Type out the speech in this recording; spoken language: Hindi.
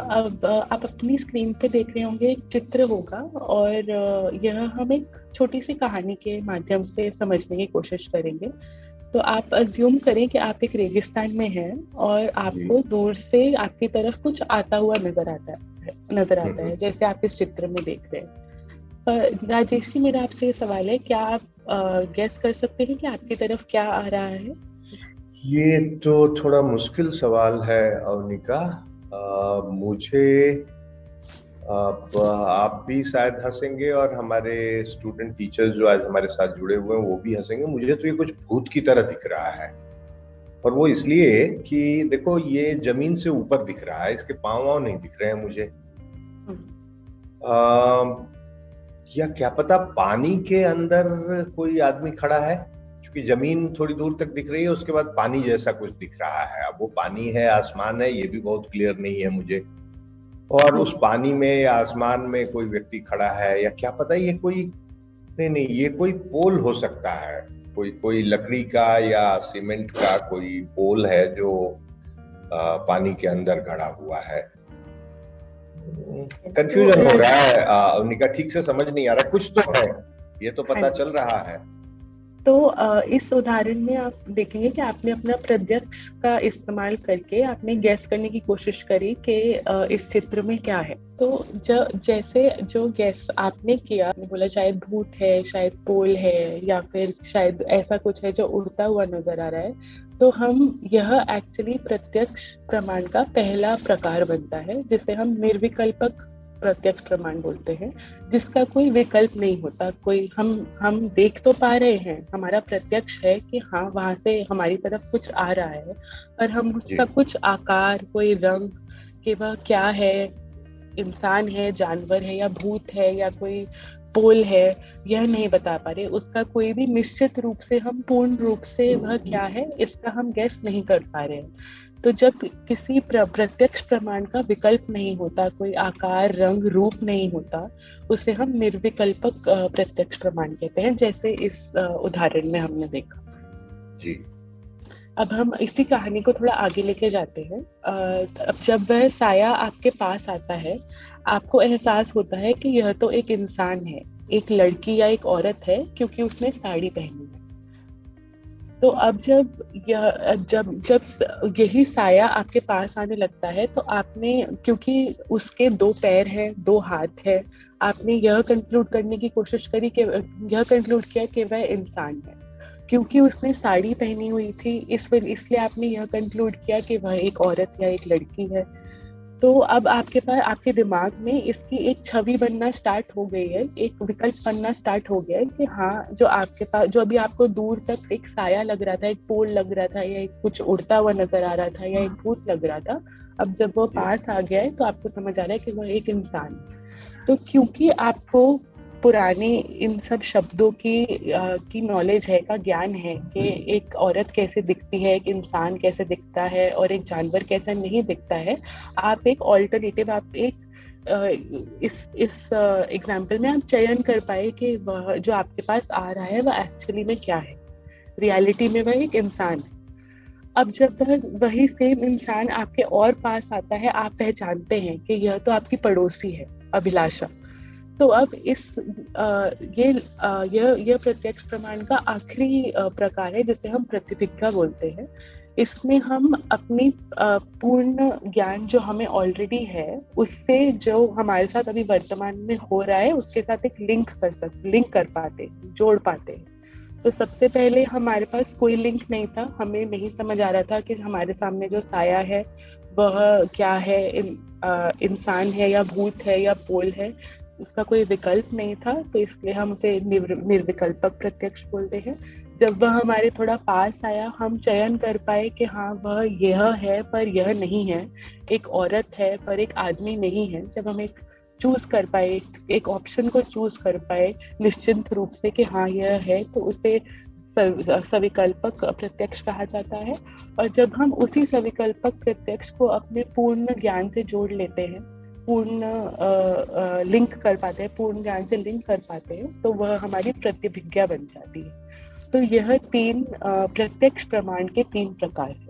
अब आप अपनी स्क्रीन पे देख रहे होंगे, एक चित्र होगा और यह हम एक छोटी सी कहानी के माध्यम से समझने की कोशिश करेंगे। तो आप अज्यूम करें कि आप एक रेगिस्तान में हैं और आपको दूर से आपकी तरफ कुछ आता हुआ नजर आता है जैसे आप इस चित्र में देख रहे हैं। पर राजेश जी, मेरा आपसे ये सवाल है, क्या आप गेस कर सकते हैं कि आपकी तरफ क्या आ रहा है? ये तो थोड़ा मुश्किल सवाल है अवनिका। मुझे आप भी शायद हंसेंगे और हमारे स्टूडेंट टीचर्स जो आज हमारे साथ जुड़े हुए हैं वो भी हंसेंगे। मुझे तो ये कुछ भूत की तरह दिख रहा है, और वो इसलिए कि देखो ये जमीन से ऊपर दिख रहा है, इसके पांव वाव नहीं दिख रहे हैं मुझे। या क्या पता पानी के अंदर कोई आदमी खड़ा है, क्योंकि जमीन थोड़ी दूर तक दिख रही है, उसके बाद पानी जैसा कुछ दिख रहा है। अब वो पानी है आसमान है ये भी बहुत क्लियर नहीं है मुझे। और उस पानी में या आसमान में कोई व्यक्ति खड़ा है, या क्या पता ये कोई नहीं ये कोई पोल हो सकता है, कोई लकड़ी का या सीमेंट का कोई पोल है जो पानी के अंदर गड़ा हुआ है। कंफ्यूजन हो रहा है अवनिका, ठीक से समझ नहीं आ रहा। कुछ तो है, ये तो पता चल रहा है। तो इस उदाहरण में आप देखेंगे कि आपने अपना प्रत्यक्ष का इस्तेमाल करके आपने गैस करने की कोशिश करी कि इस चित्र में क्या है। तो जैसे जो गैस आपने किया, आपने बोला शायद भूत है, शायद पोल है, या फिर शायद ऐसा कुछ है जो उड़ता हुआ नजर आ रहा है। तो यह एक्चुअली प्रत्यक्ष प्रमाण का पहला प्रकार बनता है, जिसे हम निर्विकल्पक प्रत्यक्ष प्रमाण बोलते हैं, जिसका कोई विकल्प नहीं होता। कोई हम देख तो पा रहे हैं, हमारा प्रत्यक्ष है कि हाँ वहां से हमारी तरफ कुछ आ रहा है, पर हम उसका कुछ आकार, कोई रंग, कि वह क्या है, इंसान है, जानवर है, या भूत है, या कोई पोल है, यह नहीं बता पा रहे। उसका कोई भी निश्चित रूप से, हम पूर्ण रूप से वह क्या है इसका हम गेस नहीं कर पा रहे हैं। तो जब किसी प्रत्यक्ष प्रमाण का विकल्प नहीं होता, कोई आकार, रंग, रूप नहीं होता, उसे हम निर्विकल्पक प्रत्यक्ष प्रमाण कहते हैं, जैसे इस उदाहरण में हमने देखा जी। अब हम इसी कहानी को थोड़ा आगे लेके जाते हैं। अब जब वह साया आपके पास आता है, आपको एहसास होता है कि यह तो एक इंसान है, एक लड़की या एक औरत है, क्योंकि उसने साड़ी पहनी है। तो अब जब यही साया आपके पास आने लगता है, तो आपने, क्योंकि उसके 2 पैर हैं, 2 हाथ है, आपने यह कंक्लूड करने की कोशिश करी कि यह कंक्लूड किया कि वह इंसान है। क्योंकि उसने साड़ी पहनी हुई थी, इसलिए आपने यह कंक्लूड किया कि वह एक औरत या एक लड़की है। तो अब आपके पास, आपके दिमाग में इसकी एक छवि बनना स्टार्ट हो गई है, एक विकल्प बनना स्टार्ट हो गया है कि हाँ, जो आपके पास, जो अभी आपको दूर तक एक साया लग रहा था, एक पोल लग रहा था, या एक कुछ उड़ता हुआ नजर आ रहा था, या एक भूत लग रहा था, अब जब वो पास आ गया है तो आपको समझ आ रहा है कि वह एक इंसान है। तो क्योंकि आपको पुराने इन सब शब्दों की नॉलेज है, का ज्ञान है कि एक औरत कैसे दिखती है, एक इंसान कैसे दिखता है, और एक जानवर कैसा नहीं दिखता है, आप एक ऑल्टरनेटिव, आप एक इस एग्जाम्पल में आप चयन कर पाए कि वह जो आपके पास आ रहा है वह एक्चुअली में क्या है। रियलिटी में वह एक इंसान है। अब जब वही सेम इंसान आपके और पास आता है, आप पहचानते हैं कि यह तो आपकी पड़ोसी है, अभिलाषा। तो अब यह प्रत्यक्ष प्रमाण का आखिरी प्रकार है, जिसे हम प्रतिभिज्ञा बोलते हैं। इसमें हम अपनी पूर्ण ज्ञान जो हमें ऑलरेडी है, उससे जो हमारे साथ अभी वर्तमान में हो रहा है उसके साथ एक लिंक कर पाते, जोड़ पाते हैं। तो सबसे पहले हमारे पास कोई लिंक नहीं था, हमें नहीं समझ आ रहा था कि हमारे सामने जो साया है वह क्या है, इंसान है या भूत है या पोल है, उसका कोई विकल्प नहीं था। तो इसलिए हम उसे निर्विकल्पक प्रत्यक्ष बोलते हैं। जब वह हमारे थोड़ा पास आया, हम चयन कर पाए कि हाँ वह यह है पर यह नहीं है, एक औरत है पर एक आदमी नहीं है। जब हम एक चूज कर पाए, एक ऑप्शन को चूज कर पाए निश्चिंत रूप से कि हाँ यह है, तो उसे सविकल्पक प्रत्यक्ष कहा जाता है। और जब हम उसी सविकल्पक प्रत्यक्ष को अपने पूर्ण ज्ञान से जोड़ लेते हैं, पूर्ण लिंक कर पाते हैं, पूर्ण ज्ञान से लिंक कर पाते हैं, तो वह हमारी प्रतिभिज्ञा बन जाती है। तो यह 3 प्रत्यक्ष प्रमाण के 3 प्रकार हैं।